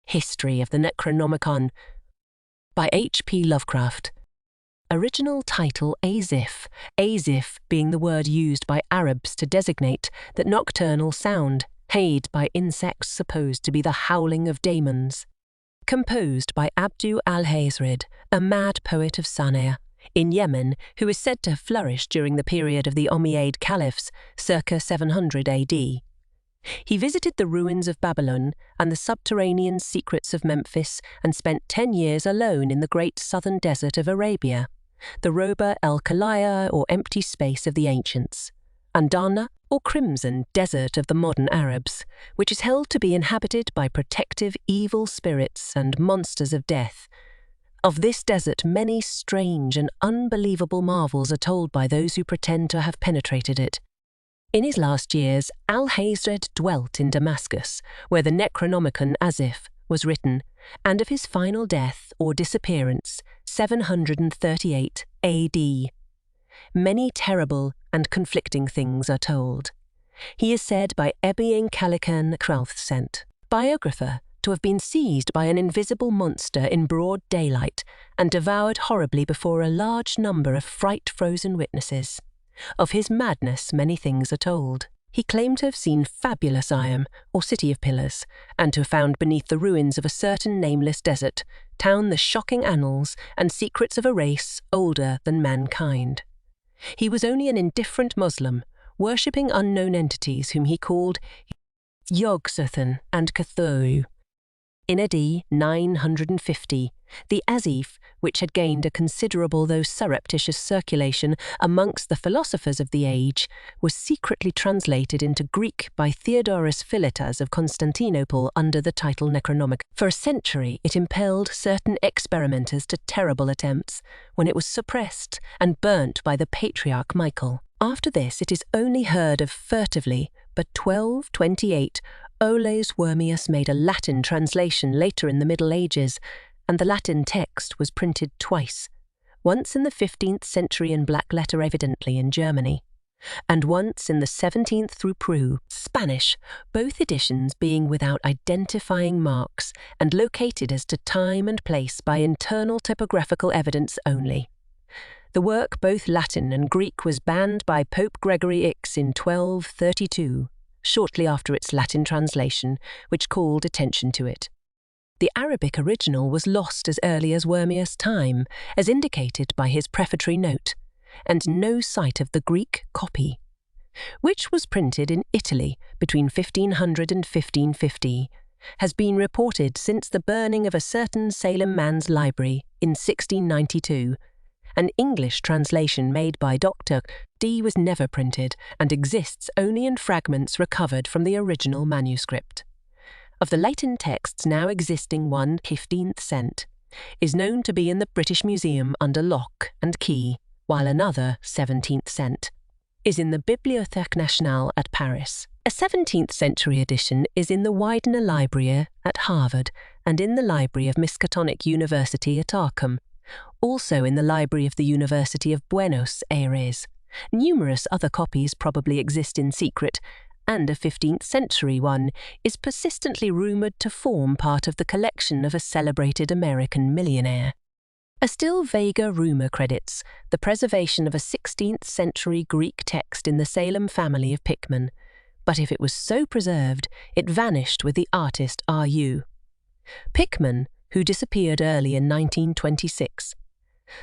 History of the Necronomicon by H.P. Lovecraft. Original title Azif, Azif being the word used by Arabs to designate that nocturnal sound, made by insects supposed to be the howling of demons. Composed by Abdu al-Hazred, a mad poet of Sana'a, in Yemen, who is said to have flourished during the period of the Umayyad Caliphs, circa 700 AD. He visited the ruins of Babylon and the subterranean secrets of Memphis and spent 10 years alone in the great southern desert of Arabia, the Roba el-Khalaya or empty space of the ancients, and Dana or crimson desert of the modern Arabs, which is held to be inhabited by protective evil spirits and monsters of death. Of this desert many strange and unbelievable marvels are told by those who pretend to have penetrated it. In his last years, al-Hazred dwelt in Damascus, where the Necronomicon Azif was written, and of his final death or disappearance, 738 AD. Many terrible and conflicting things are told. He is said by Ebiing Calican Krauthsent, biographer, to have been seized by an invisible monster in broad daylight and devoured horribly before a large number of fright-frozen witnesses. Of his madness many things are told. He claimed to have seen fabulous Iam, or city of pillars, and to have found beneath the ruins of a certain nameless desert town the shocking annals and secrets of a race older than mankind. He was only an indifferent Muslim, worshipping unknown entities whom he called Yog-Sothoth and Cthulhu. In AD 950, the Azif, which had gained a considerable though surreptitious circulation amongst the philosophers of the age, was secretly translated into Greek by Theodorus Philetas of Constantinople under the title Necronomicon. For a century it impelled certain experimenters to terrible attempts, when it was suppressed and burnt by the Patriarch Michael. After this it is only heard of furtively, but 1228 Olaus Wormius made a Latin translation later in the Middle Ages, and the Latin text was printed twice, once in the 15th century in black letter evidently in Germany, and once in the 17th through Peru, Spanish, both editions being without identifying marks and located as to time and place by internal typographical evidence only. The work, both Latin and Greek, was banned by Pope Gregory X in 1232, shortly after its Latin translation, which called attention to it. The Arabic original was lost as early as Wormius' time, as indicated by his prefatory note, and no sight of the Greek copy, which was printed in Italy between 1500 and 1550, has been reported since the burning of a certain Salem man's library in 1692. An English translation made by Dr. D was never printed and exists only in fragments recovered from the original manuscript. Of the Latin texts now existing, one 15th cent is known to be in the British Museum under lock and key, while another 17th cent is in the Bibliothèque Nationale at Paris. A 17th century edition is in the Widener Library at Harvard and in the Library of Miskatonic University at Arkham, also in the Library of the University of Buenos Aires. Numerous other copies probably exist in secret, and a 15th century one is persistently rumoured to form part of the collection of a celebrated American millionaire. A still vaguer rumour credits the preservation of a 16th century Greek text in the Salem family of Pickman, but if it was so preserved, it vanished with the artist R.U. Pickman, who disappeared early in 1926.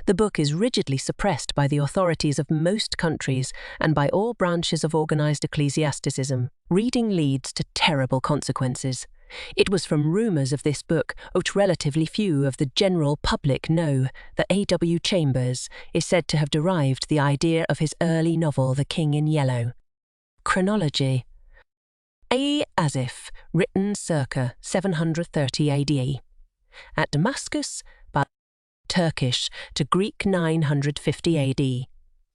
The book is rigidly suppressed by the authorities of most countries and by all branches of organised ecclesiasticism. Reading leads to terrible consequences. It was from rumours of this book, which relatively few of the general public know, that A.W. Chambers is said to have derived the idea of his early novel The King in Yellow. Chronology. A. Azif, written circa 730 AD. At Damascus, by Turkish to Greek 950 AD.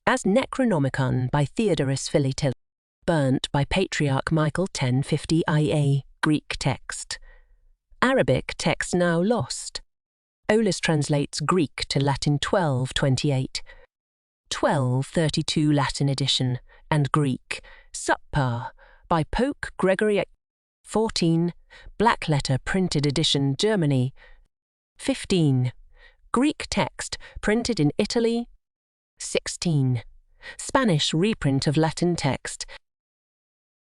As Necronomicon by Theodorus Philetas, burnt by Patriarch Michael 1050 IA, Greek text. Arabic text now lost. Olaus translates Greek to Latin 1228. 1232 Latin edition, and Greek, subpar, by Pope Gregory 14. Black letter printed edition Germany. 15. Greek text printed in Italy. 16. Spanish reprint of Latin text.